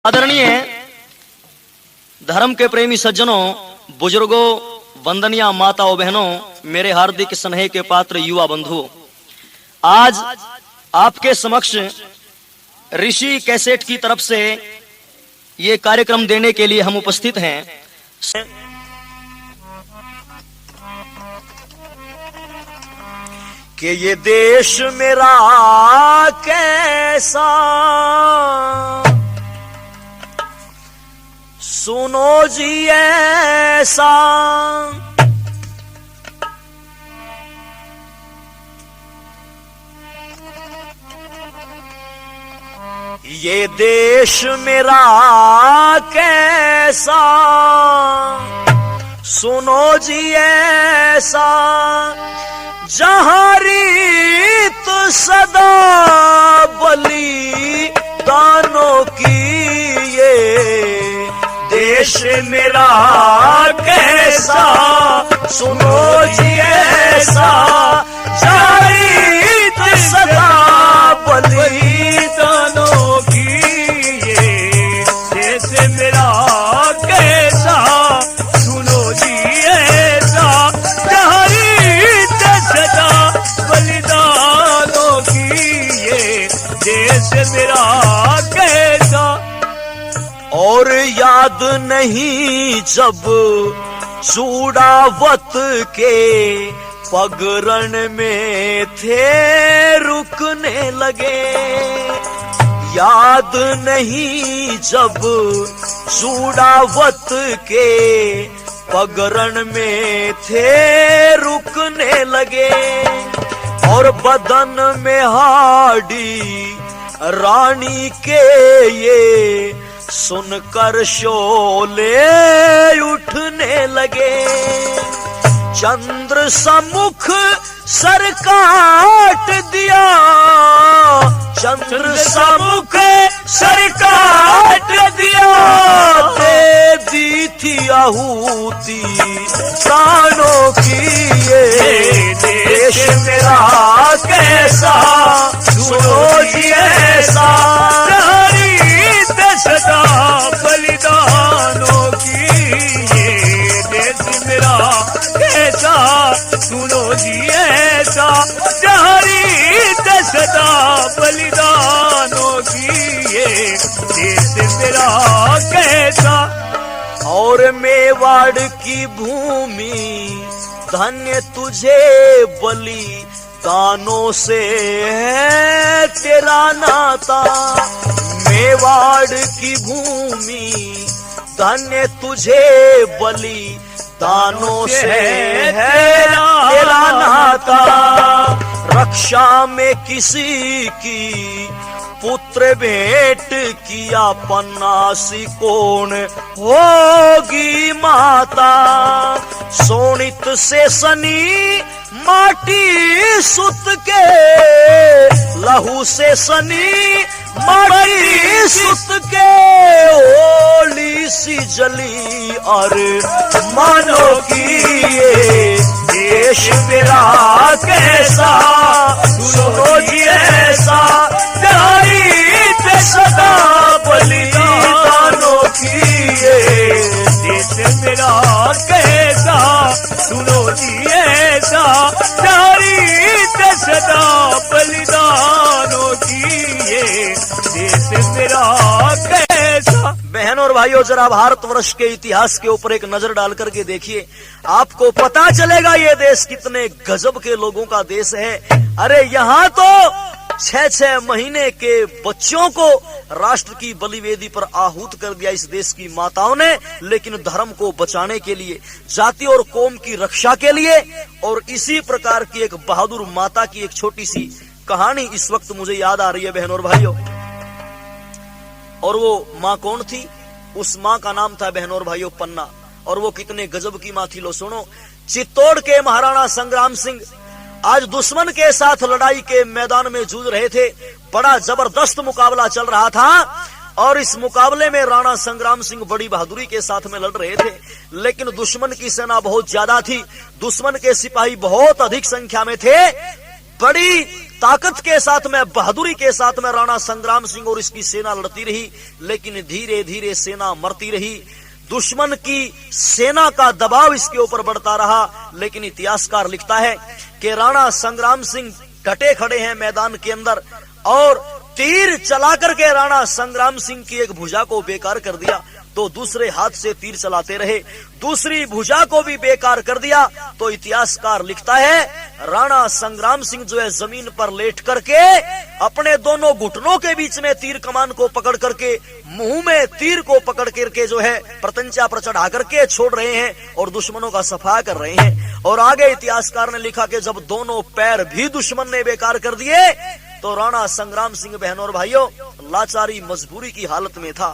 आदरणीय धर्म के प्रेमी सज्जनों, बुजुर्गों, वंदनीय माताओं, बहनों, मेरे हार्दिक स्नेह के पात्र युवा बंधुओं, आज आपके समक्ष ऋषि कैसेट की तरफ से ये कार्यक्रम देने के लिए हम उपस्थित हैं। कि ये देश मेरा कैसा, सुनो जी ऐसा, ये देश मेरा कैसा, सुनो जी ऐसा, जहां रीत सदा बलि दानों की, ये देश मेरा कैसा, सुनो जी ऐसा, जहां रीत सदा बलि दानों की, ये देश मेरा कैसा, सुनो जी ऐसा, जहां रीत सदा बलिदानों की, ये देश मेरा कैसा। और याद नहीं जब चूड़ावत के पगरण में थे रुकने लगे, याद नहीं जब चूड़ावत के पगरण में थे रुकने लगे, और बदन में हाड़ी रानी के ये सुनकर शोले उठने लगे, चंद्र सम्मुख सर काट दिया, चंद्र सम्मुख सर काट दिया, दे दी थी आहुति प्राणों की, ये देश मेरा कैसा, सुनो जी ऐसा, सदा बलिदानों की, ये देश मेरा कैसा, सुनो जी ऐसा, जहरीत सदा बलिदानों की, ये देश मेरा कैसा। और मेवाड़ की भूमि धन्य तुझे बलि दानों से है तेरा नाता, मेवाड़ की भूमि धन्य तुझे बलि दानों से है तेरा नाता, रक्षा में किसी की पुत्र भेंट किया पन्नासी कौन होगी माता, सोनित से सनी माटी सुत के, लहू से सनी माटी सुत के, ओली सी जली और मानो की, ये देश मेरा कैसा, सुनो जी ऐसा, रीत सदा बलिदानों की, ये देश मेरा कैसा, सुनो जी ऐसा, रीत सदा बलिदानों की, ये देश मेरा कैसा। बहनों और भाइयों, जरा भारतवर्ष के इतिहास के ऊपर एक नजर डाल करके देखिए, आपको पता चलेगा ये देश कितने गजब के लोगों का देश है। अरे यहाँ तो 6-6 महीने के बच्चों को राष्ट्र की बलिवेदी पर आहूत कर दिया इस देश की माताओं ने, लेकिन धर्म को बचाने के लिए, जाति और कौम की रक्षा के लिए। और इसी प्रकार की एक बहादुर माता की एक छोटी सी कहानी इस वक्त मुझे याद आ रही है बहनों और भाइयों। और वो माँ कौन थी? उस माँ का नाम था बहनों और भाइयों पन्ना। और वो कितने गजब की माँ थी लो सुनो। चित्तौड़ के महाराणा संग्राम सिंह आज दुश्मन के साथ लड़ाई के मैदान में जूझ रहे थे। बड़ा जबरदस्त मुकाबला चल रहा था और इस मुकाबले में राणा संग्राम सिंह बड़ी बहादुरी के साथ में लड़ रहे थे, लेकिन दुश्मन की सेना बहुत ज्यादा थी। दुश्मन के सिपाही बहुत अधिक संख्या में थे। बड़ी ताकत के साथ में, बहादुरी के साथ में राणा संग्राम सिंह और इसकी सेना लड़ती रही, लेकिन धीरे धीरे सेना मरती रही। दुश्मन की सेना का दबाव इसके ऊपर बढ़ता रहा। लेकिन इतिहासकार लिखता है कि राणा संग्राम सिंह डटे खड़े हैं मैदान के अंदर और तीर चला करके राणा संग्राम सिंह की एक भुजा को बेकार कर दिया, तो दूसरे हाथ से तीर चलाते रहे, दूसरी भुजा को भी बेकार कर दिया। तो इतिहासकार लिखता है राणा संग्राम सिंह जो है जमीन पर लेट करके अपने दोनों घुटनों के बीच में तीर कमान को पकड़ करके, मुंह में तीर को पकड़ करके जो है प्रतंचा पर चढ़ा करके छोड़ रहे हैं और दुश्मनों का सफा कर रहे हैं। और आगे इतिहासकार ने लिखा कि जब दोनों पैर भी दुश्मन ने बेकार कर दिए तो राणा संग्राम सिंह बहनों और भाइयों लाचारी मजबूरी की हालत में था।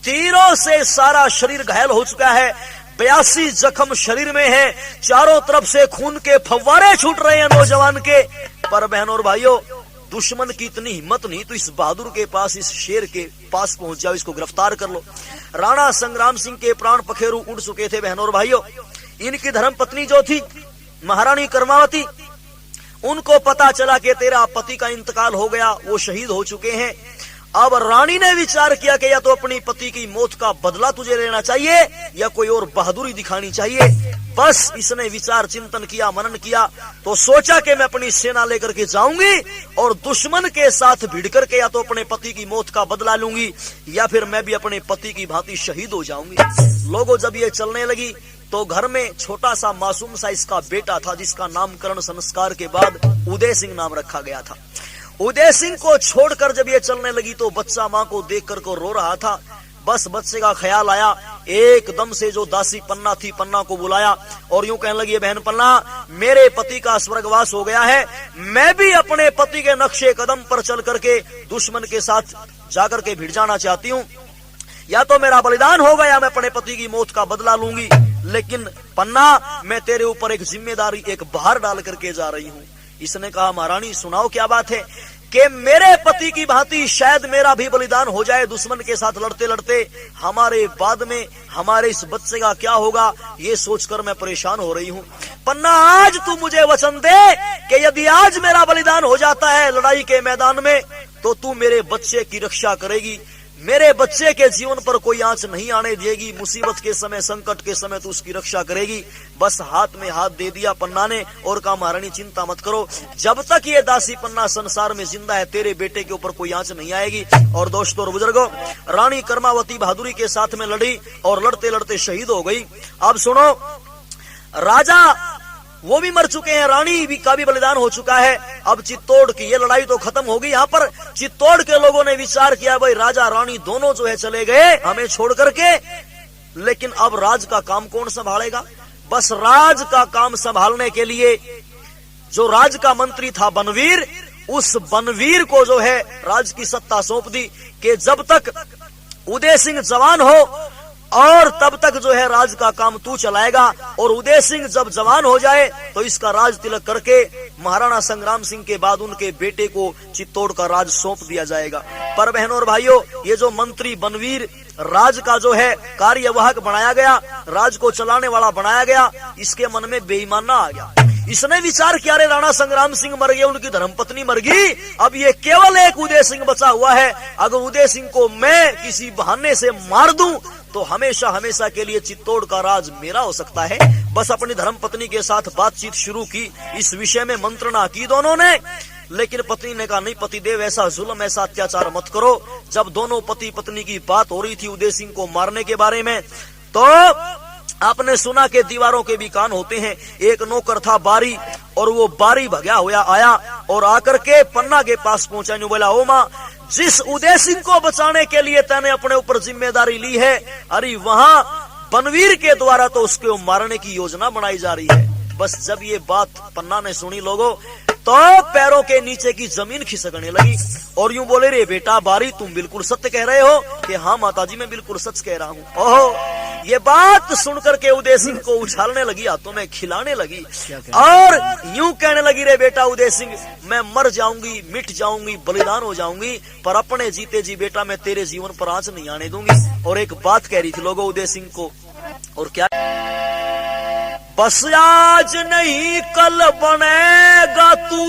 तीरों से सारा शरीर घायल हो चुका है, 82 जख्म शरीर में है, चारों तरफ से खून के फव्वारे छूट रहे हैं नौजवान के। पर बहनों और भाइयों दुश्मन की इतनी हिम्मत नहीं, तो इस बहादुर के पास, इस शेर के पास पहुंच जाओ, इसको गिरफ्तार कर लो। राणा संग्राम सिंह के प्राण पखेरु उड़ चुके थे बहनों और भाइयों। इनकी धर्म पत्नी जो थी महारानी कर्मावती, उनको पता चला कि तेरा पति का इंतकाल हो गया, वो शहीद हो चुके हैं। अब रानी ने विचार किया कि या तो अपनी पति की मौत का बदला तुझे लेना चाहिए या कोई और बहादुरी दिखानी चाहिए। बस इसने विचार चिंतन किया, मनन किया, तो सोचा कि मैं अपनी सेना लेकर के जाऊंगी और दुश्मन के साथ भिड़ करके या तो अपने पति की मौत का बदला लूंगी या फिर मैं भी अपने पति की भांति शहीद हो जाऊंगी। लोगों जब ये चलने लगी तो घर में छोटा सा मासूम सा इसका बेटा था, जिसका नामकरण संस्कार के बाद उदय सिंह नाम रखा गया था। उदय सिंह को छोड़कर जब ये चलने लगी तो बच्चा माँ को देखकर को रो रहा था। बस बच्चे का ख्याल आया, एकदम से जो दासी पन्ना थी, पन्ना को बुलाया और यूं कहने लगी, बहन पन्ना, मेरे पति का स्वर्गवास हो गया है, मैं भी अपने पति के नक्शे कदम पर चल करके दुश्मन के साथ जाकर के भिड़ जाना चाहती हूँ। या तो मेरा बलिदान हो गया, मैं अपने पति की मौत का बदला लूंगी, लेकिन पन्ना मैं तेरे ऊपर एक जिम्मेदारी, एक भार डाल करके जा रही हूँ। इसने कहा, महारानी सुनाओ क्या बात है? कि मेरे पति की भांति शायद मेरा भी बलिदान हो जाए दुश्मन के साथ लड़ते लड़ते, हमारे बाद में हमारे इस बच्चे का क्या होगा, ये सोचकर मैं परेशान हो रही हूँ। पन्ना आज तू मुझे वचन दे कि यदि आज मेरा बलिदान हो जाता है लड़ाई के मैदान में तो तू मेरे बच्चे की रक्षा करेगी, मेरे बच्चे के जीवन पर कोई आंच नहीं आने देगी, मुसीबत के समय, संकट के समय तू उसकी रक्षा करेगी। बस हाथ में हाथ दे दिया पन्ना ने और कहा, महारानी चिंता मत करो, जब तक ये दासी पन्ना संसार में जिंदा है तेरे बेटे के ऊपर कोई आंच नहीं आएगी। और दोस्तों और बुजुर्गों, रानी कर्मावती बहादुरी के साथ में लड़ी और लड़ते लड़ते शहीद हो गई। अब सुनो, राजा वो भी मर चुके हैं, रानी भी का भी बलिदान हो चुका है। अब चित्तौड़ की ये लड़ाई तो खत्म हो गई। यहाँ पर चित्तौड़ के लोगों ने विचार किया, भाई राजा रानी दोनों जो है चले गए हमें छोड़ करके, लेकिन अब राज का काम कौन संभालेगा? बस राज का काम संभालने के लिए जो राज का मंत्री था बनवीर, उस बनवीर को जो है राज की सत्ता सौंप दी कि जब तक उदय सिंह जवान हो और तब तक जो है राज का काम तू चलाएगा, और उदय सिंह जब जवान हो जाए तो इसका राज तिलक करके महाराणा संग्राम सिंह के बाद उनके बेटे को चित्तौड़ का राज सौंप दिया जाएगा। पर बहनों और भाइयों, ये जो मंत्री बनवीर राज का जो है कार्यवाहक बनाया गया, राज को चलाने वाला बनाया गया, इसके मन में बेईमाना आ गया। इसने विचार किया, रे राणा संग्राम सिंह मर गए, उनकी धर्मपत्नी मर गई, अब ये केवल एक उदय सिंह बचा हुआ है। अगर उदय सिंह को मैं किसी बहाने से मार दूं तो हमेशा हमेशा के लिए चित्तौड़ का राज मेरा हो सकता है। बस अपनी धर्मपत्नी के साथ बातचीत शुरू की, इस विषय में मंत्रणा की दोनों ने, लेकिन पत्नी ने कहा, नहीं पतिदेव, ऐसा जुल्म, ऐसा अत्याचार मत करो। जब दोनों पति पत्नी की बात हो रही थी उदय सिंह को मारने के बारे में, तो आपने सुना कि दीवारों के भी कान होते हैं। एक नौकर था बारी, और वो बारी भगा हुआ आया और आकर के पन्ना के पास पहुंचा, न्यू बोला, ओ माँ, जिस उदय सिंह को बचाने के लिए तैने अपने ऊपर जिम्मेदारी ली है, अरे वहां बनवीर के द्वारा तो उसको मारने की योजना बनाई जा रही है। बस जब ये बात पन्ना ने सुनी लोगों, तो पैरों के नीचे की जमीन खिसकने लगी और यूं बोले, रे बेटा बारी, तुम बिल्कुल सत्य कह रहे हो? कि हाँ माताजी, मैं बिल्कुल सच कह रहा हूँ। ओहो, ये बात सुनकर के उदय सिंह को उछालने लगी, हाथों में खिलाने लगी और यूं कहने लगी, रे बेटा उदय सिंह, मैं मर जाऊंगी, मिट जाऊंगी, बलिदान हो जाऊंगी, पर अपने जीते जी बेटा मैं तेरे जीवन पर आंच नहीं आने दूंगी। और एक बात कह रही थी लोगों उदय सिंह को, और क्या, बस आज नहीं कल बनेगा तू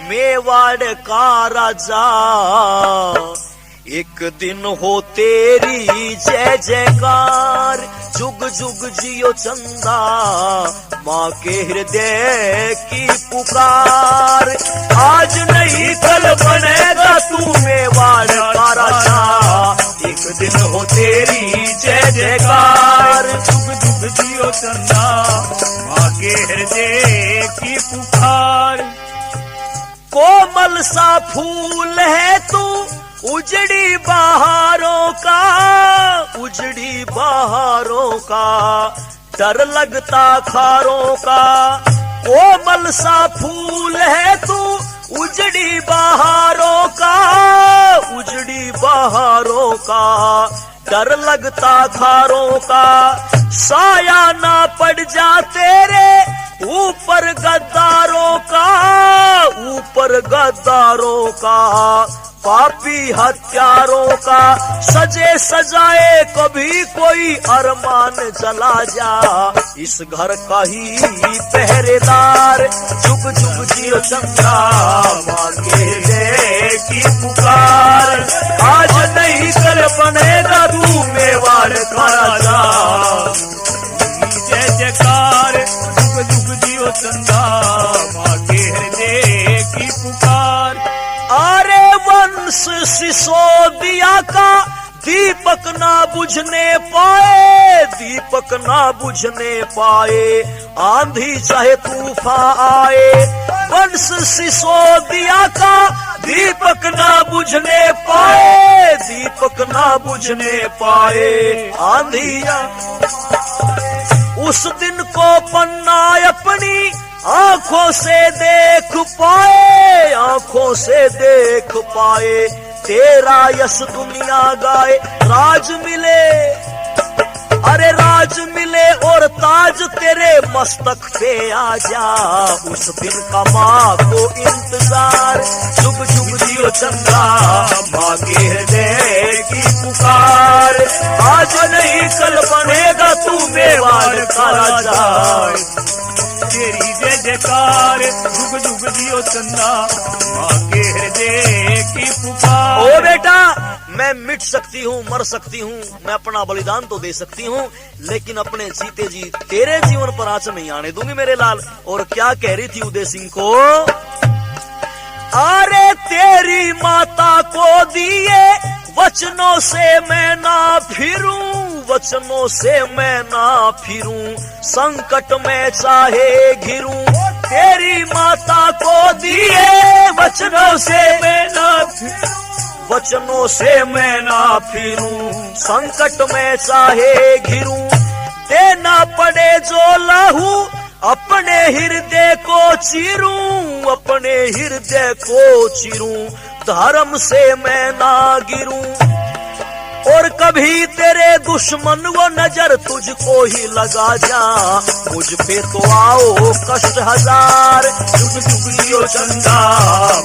मेवाड़ का राजा, एक दिन हो तेरी जय जयकार, जुग जुग जियो चंदा, माँ के हृदय की पुकार। आज नहीं कल बनेगा तू मेवाड़ का राजा, एक दिन हो तेरी जय जयकार, जुग जुग जियो चंदा, माँ के हृदय की पुकार। कोमल सा फूल है तू उजड़ी बहारों का, उजड़ी बहारों का, डर लगता खारों का। कोमल सा फूल है तू उजड़ी बहारों का, उजड़ी बहारों का, डर लगता खारों का। साया ना पड़ जा तेरे ऊपर गद्दारों का, ऊपर गद्दारों का, पापी हत्यारों का। सजे सजाए कभी कोई अरमान जला जा, इस घर का ही पहरेदार, जुग जुग जियो चंदा, माँ के हृदय की पुकार। आज नहीं कल बनेगा तू मेवाड़ का राजा, जय जयकार, जुग जुग जियो चंदा, माँ के हृदय की पुकार। अरे वंश सिसोदिया का दीपक ना बुझने पाए, दीपक ना बुझने पाए, आंधी चाहे तूफान आए। वंश सिसोदिया का दीपक ना बुझने पाए, दीपक ना बुझने पाए, आंधी। उस दिन को पन्ना अपनी आंखों से देख पाए, आंखों से देख पाए, तेरा यश दुनिया गाए। राज मिले, अरे राज मिले और ताज तेरे मस्तक पे आ जा, उस दिन का माँ को इंतजार। जुग जुग जियो चंदा, माँ के हृदय की पुकार। आज नहीं कल बनेगा तू मेवाड़ का राजा, तेरी जय जयकार, जुग जुग जियो चंदा, माँ के हृदय की पुकार। ओ बेटा, मैं मिट सकती हूँ, मर सकती हूँ, मैं अपना बलिदान तो दे सकती हूँ, लेकिन अपने जीते जी तेरे जीवन पर आंच नहीं आने दूंगी मेरे लाल। और क्या कह रही थी उदय सिंह को? अरे तेरी माता को दिए वचनों से मैं ना फिरूं, वचनों से मैं ना फिरूं, संकट में चाहे घिरूं। तेरी माता को दिए वचनों से मैं ना फिरूं, वचनों से मैं ना फिरूं, संकट में चाहे घिरूं। देना पड़े जो लहू अपने हृदय को चीरूं, अपने हृदय को चीरूं, धर्म से मैं ना गिरूं। और कभी तेरे दुश्मन वो नजर तुझको ही लगा जा, मुझ पे तो आओ कष्ट हजार। जुग जुग जियो चंदा,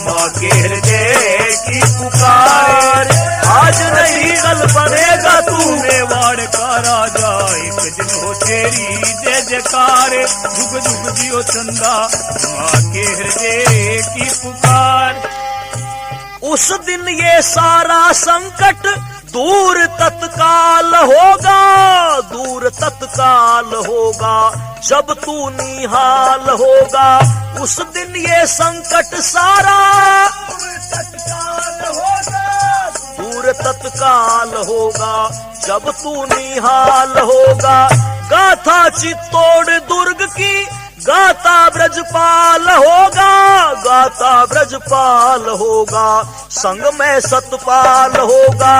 माँ के हृदय की पुकार। आज नहीं कल बनेगा तू मेवाड़ का राजा, एक दिन हो तेरी जय जयकार, जुग जुग जियो चंदा, माँ के हृदय की पुकार। उस दिन ये सारा संकट दूर तत्काल होगा, दूर तत्काल होगा, जब तू निहाल होगा। उस दिन ये संकट सारा दूर तत्काल होगा, जब तू निहाल होगा। गाथा चित्तौड़ दुर्ग की गाता ब्रजपाल होगा, गाता ब्रजपाल होगा, संग में सतपाल होगा।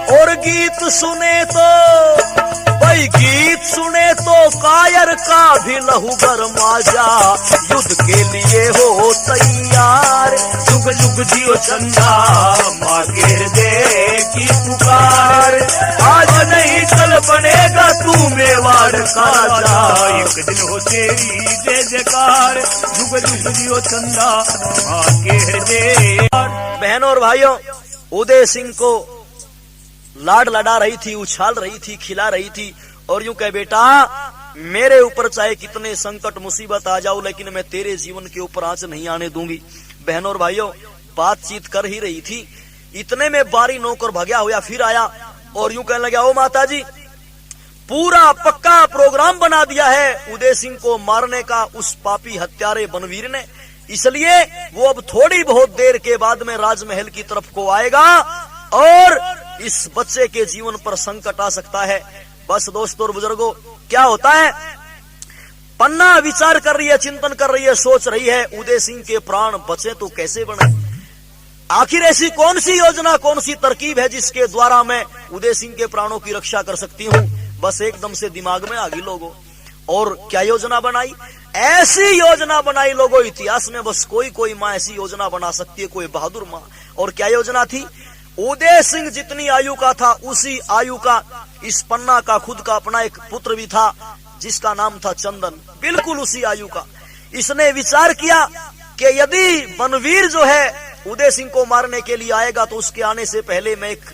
और गीत सुने तो भाई, गीत सुने तो कायर का भी लहू गरमा जा, युद्ध के लिए हो तैयार। जुग जुग जियो चंदा, माँ के हृदय की पुकार। आज नहीं कल बनेगा तू मेवाड़ का राजा, एक दिन हो तेरी जय जयकार, जुग जुग जियो चंदा, माँ के हृदय। बहनों और भाइयों, उदय सिंह को लाड लड़ा रही थी, उछाल रही थी, खिला रही थी, और यूं कह बेटा, मेरे ऊपर चाहे कितने संकट मुसीबत आ जाओ, लेकिन मैं तेरे जीवन के ऊपर आंच नहीं आने दूंगी। बहनों और भाइयों, बातचीत कर ही रही थी, इतने में बारी नौकर भगया हुआ फिर आया और यूं कहने लगा, ओ माता जी, पूरा पक्का प्रोग्राम बना दिया है उदय सिंह को मारने का उस पापी हत्यारे बनवीर ने, इसलिए वो अब थोड़ी बहुत देर के बाद में राजमहल की तरफ को आएगा और इस बच्चे के जीवन पर संकट आ सकता है। बस दोस्तों और बुजुर्गों, क्या होता है, पन्ना विचार कर रही है, चिंतन कर रही है, सोच रही है उदय सिंह के प्राण बचे तो कैसे बने, आखिर ऐसी कौन सी योजना, कौन सी तरकीब है जिसके द्वारा मैं उदय सिंह के प्राणों की रक्षा कर सकती हूँ। बस एकदम से दिमाग में आ गई लोगों, और क्या योजना बनाई, ऐसी योजना बनाई लोगों, इतिहास में बस कोई माँ ऐसी योजना बना सकती है, कोई बहादुर माँ। और क्या योजना थी, उदय सिंह जितनी आयु का था उसी आयु का इस पन्ना का खुद का अपना एक पुत्र भी था जिसका नाम था चंदन, बिल्कुल उसी आयु का। इसने विचार किया कि यदि बनवीर जो है उदय सिंह को मारने के लिए आएगा तो उसके आने से पहले मैं एक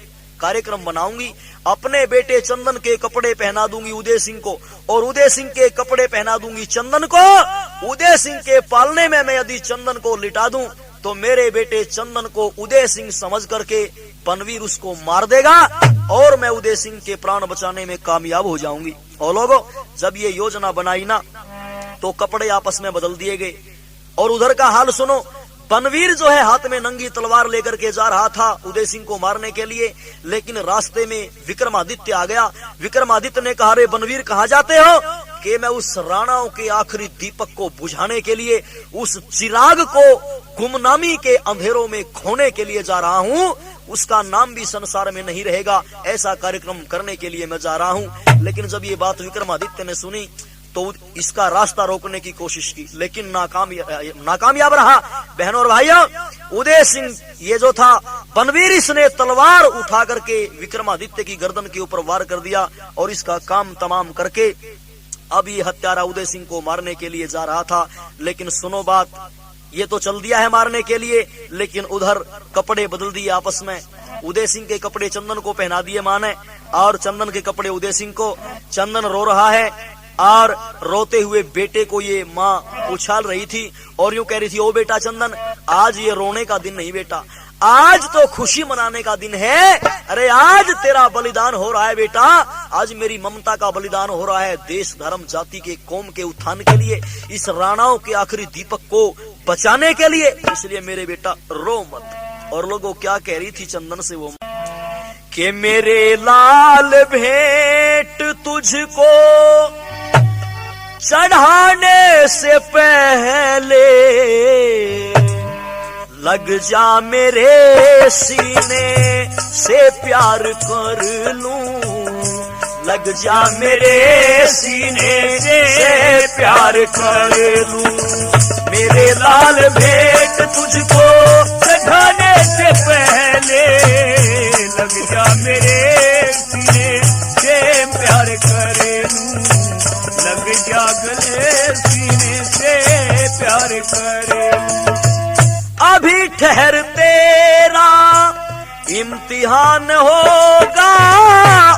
कार्यक्रम बनाऊंगी, अपने बेटे चंदन के कपड़े पहना दूंगी उदय सिंह को और उदय सिंह के कपड़े पहना दूंगी चंदन को। उदय सिंह के पालने में मैं यदि चंदन को लिटा दूं तो मेरे बेटे चंदन को उदय सिंह समझ करके बनवीर उसको मार देगा और मैं उदय सिंह के प्राण बचाने में कामयाब हो जाऊंगी। और लोगों, जब ये योजना बनाई ना तो कपड़े आपस में बदल दिए गए। और उधर का हाल सुनो, बनवीर जो है हाथ में नंगी तलवार लेकर के जा रहा था उदय सिंह को मारने के लिए, लेकिन रास्ते में विक्रमादित्य आ गया। विक्रमादित्य ने कहा, रे बनवीर कहाँ जाते हो? कि मैं उस राणाओं के आखिरी दीपक को बुझाने के लिए, उस चिराग को गुमनामी के अंधेरों में खोने के लिए जा रहा हूँ, उसका नाम भी संसार में नहीं रहेगा, ऐसा कार्यक्रम करने के लिए मैं जा रहा हूँ। लेकिन जब ये बात विक्रमादित्य ने सुनी तो इसका रास्ता रोकने की कोशिश की, लेकिन नाकामयाब रहा। बहनों और भाइयों, उदय सिंह ये जो था बनवीर, इसने तलवार उठा करके विक्रमादित्य की गर्दन के ऊपर वार कर दिया और इसका काम तमाम करके अब ये हत्यारा उदय सिंह को मारने के लिए जा रहा था। लेकिन सुनो बात, ये तो चल दिया है मारने के लिए, लेकिन उधर कपड़े बदल दिए आपस में। उदय सिंह के कपड़े चंदन को पहना दिए मां ने और चंदन के कपड़े उदय सिंह को। चंदन रो रहा है और रोते हुए बेटे को ये माँ उछाल रही थी और यूं कह रही थी, ओ बेटा चंदन, आज ये रोने का दिन नहीं बेटा, आज तो खुशी मनाने का दिन है। अरे आज तेरा बलिदान हो रहा है बेटा, आज मेरी ममता का बलिदान हो रहा है देश धर्म जाति के कौम के उत्थान के लिए, इस राणाओं के आखिरी दीपक को बचाने के लिए, इसलिए मेरे बेटा रो मत। और लोगों, क्या कह रही थी चंदन से वो कि मेरे लाल भेंट तुझको चढ़ाने से पहले लग जा मेरे सीने से प्यार कर लूं, लग जा मेरे सीने से प्यार कर लूं। मेरे लाल भेंट तुझको चढ़ाने से पहले लग जा मेरे सीने से प्यार कर लूं, लग जा गले सीने से प्यार कर लूं। अभी ठहर तेरा इम्तिहान होगा,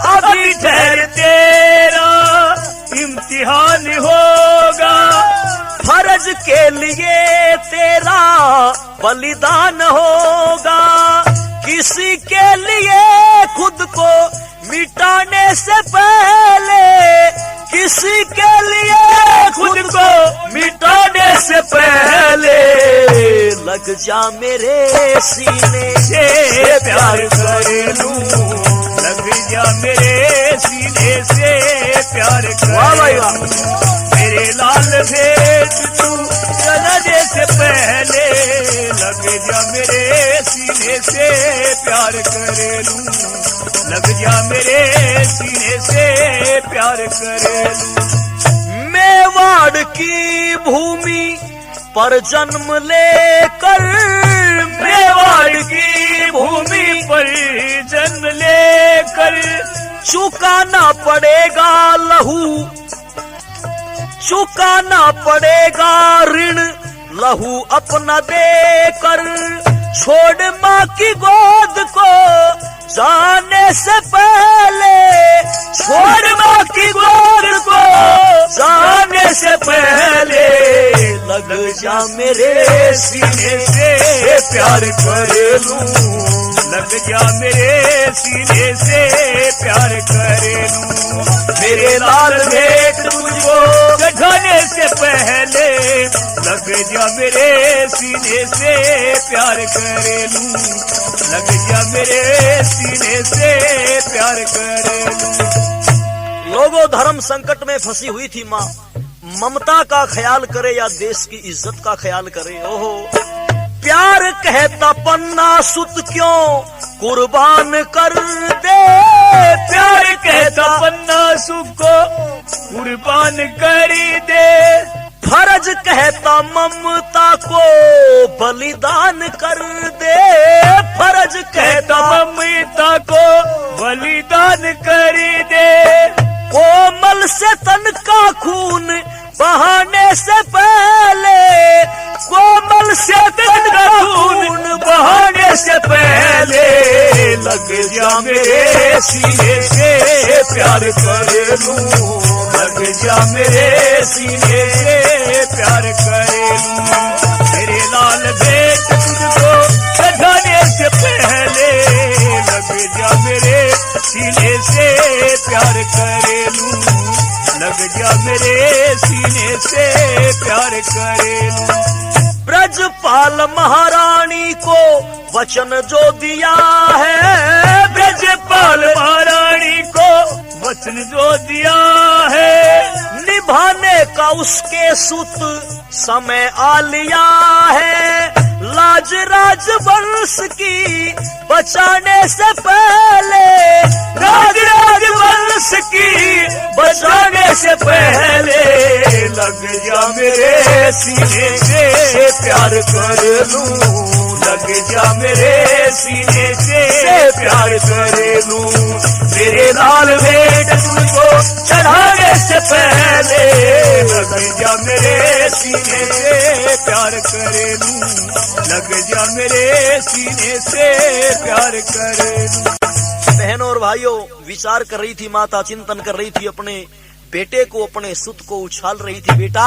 अभी ठहर तेरा इम्तिहान होगा, फर्ज के लिए तेरा बलिदान होगा, किसी के लिए खुद को मिटाने से पहले, किसी के लिए खुद को मिटाने से पहले लग जा मेरे सीने से प्यार कर लूं, लग जा मेरे सीने से प्यार कर लूं। मेरे लाल भेंट तू चढ़ने से पहले लग जा मेरे सीने से प्यार कर लूं, लग जा मेरे सीने से प्यार कर लूं। मेवाड़ की भूमि पर जन्म लेकर, मेवाड़ की भूमि पर जन्म लेकर चुकाना पड़ेगा लहू, चुकाना पड़ेगा ऋण लहू अपना देकर। छोड़ माँ की गोद को जाने से पहले, छोड़ माँ की गोद को जाने से पहले लग जा मेरे सीने से प्यार करे लूं, लग जा मेरे सीने से प्यार करे लूं। मेरे लाल भेंट तुझको चढ़ाने से पहले लग जा मेरे सीने से प्यार करे लूं, लग जा मेरे सीने से प्यार करे लूं। लोगों, धर्म संकट में फंसी हुई थी माँ, ममता का ख्याल करे या देश की इज्जत का ख्याल करे। ओहो, प्यार कहता पन्ना सुत क्यों कुर्बान कर दे, प्यार कहता पन्ना सुख को कुर्बान कर दे, फर्ज कहता ममता को बलिदान कर दे, फर्ज कहता ममता को बलिदान कर दे। कोमल से तन का खून बहाने से पहले, कोमल से तन का खून बहाने से पहले लग जा मेरे सीने से प्यार करे लूं, लग जा मेरे सीने से प्यार करे लूं। मेरे लाल भेंट तुझको चढ़ाने से पहले लग जा मेरे सीने से प्यार करे लूं, लग जा मेरे सीने से प्यार करे लूं। ब्रजपाल महारानी को वचन जो दिया है, ब्रजपाल महारानी को वचन जो दिया है, निभाने का उसके सुत समय आ लिया है। लाज राजवंश की बचाने से पहले, राज राजवंश की बचाने से पहले लग जा मेरे सीने से प्यार कर लूं, लग जा मेरे सीने से प्यार कर लूं। मेरे लाल भेंट तुझको चढ़ाने से पहले लग जा मेरे सीने से प्यार कर लूं, लग जा मेरे सीने से प्यार कर लूं। बहनों और भाइयों, विचार कर रही थी माता, चिंतन कर रही थी, अपने बेटे को, अपने सुत को उछाल रही थी। बेटा,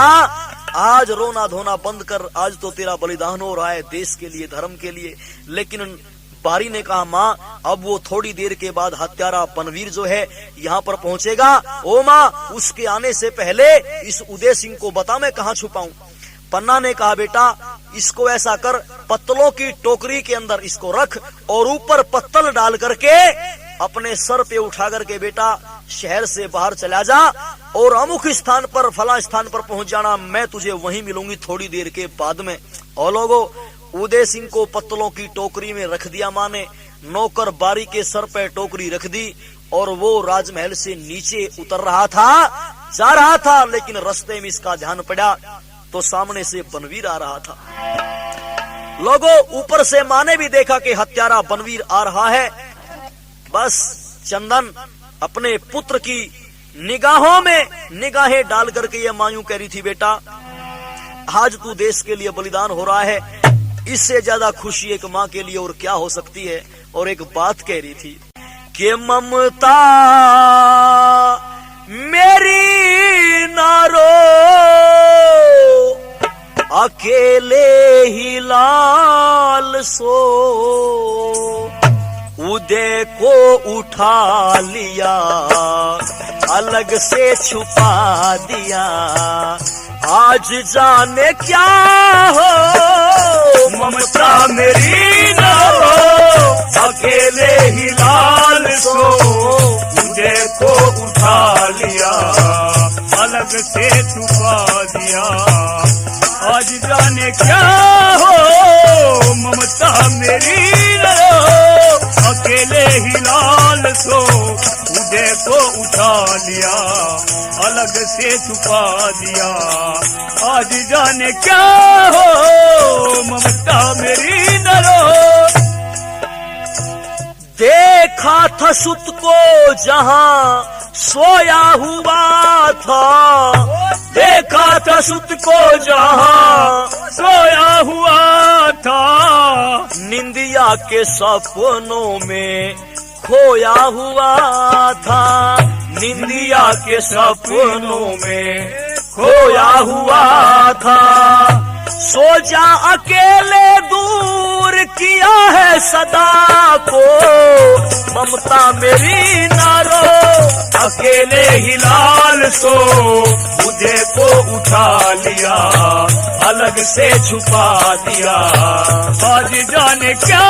आज रोना धोना बंद कर, आज तो तेरा बलिदान हो रहा है देश के लिए, धर्म के लिए। लेकिन बारी ने कहा, माँ अब वो थोड़ी देर के बाद हत्यारा बनवीर जो है यहाँ पर पहुँचेगा। ओ माँ, उसके आने से पहले इस उदय सिंह को बता मैं कहाँ छुपाऊं। पन्ना ने कहा, बेटा इसको ऐसा कर, पत्तलों की टोकरी के अंदर इसको रख और ऊपर पत्तल डाल करके अपने सर पे उठा करके बेटा शहर से बाहर चला जा और अमुक स्थान पर, फला स्थान पर पहुंच जाना, मैं तुझे वहीं मिलूंगी थोड़ी देर के बाद में। और लोगों, उदय सिंह को पत्तलों की टोकरी में रख दिया माँ ने, नौकर बारी के सर पे टोकरी रख दी और वो राजमहल से नीचे उतर रहा था, जा रहा था, लेकिन रास्ते में इसका ध्यान पड़ा तो सामने से बनवीर आ रहा था। लोगों, ऊपर से माँ ने भी देखा कि हत्यारा बनवीर आ रहा है। बस चंदन अपने पुत्र की निगाहों में निगाहें डाल करके ये माँ यूं कह रही थी, बेटा आज तू देश के लिए बलिदान हो रहा है, इससे ज्यादा खुशी एक माँ के लिए और क्या हो सकती है। और एक बात कह रही थी कि ममता मेरी नारो, अकेले ही लाल सो, उदय को उठा लिया, अलग से छुपा दिया, आज जाने क्या हो ममता मेरी ना हो, अकेले ही लाल सो, उदय को उठा लिया, अलग से छुपा दिया, आज जाने क्या हो ममता मेरी ना हो, अकेले ही लाल सो, उदय को उठा लिया, अलग से छुपा दिया, आज जाने क्या हो ममता मेरी ना हो। देखा था सुत को जहां सोया हुआ था, देखा था सुत को जहां सोया हुआ था, निंदिया के सपनों में खोया हुआ था, निंदिया के सपनों में खोया हुआ था, सो जा अकेले दूर किया है सदा को, ममता मेरी नारो अकेले ही लाल सो मुझे को उठा लिया, अलग से छुपा दिया। आज जाने क्या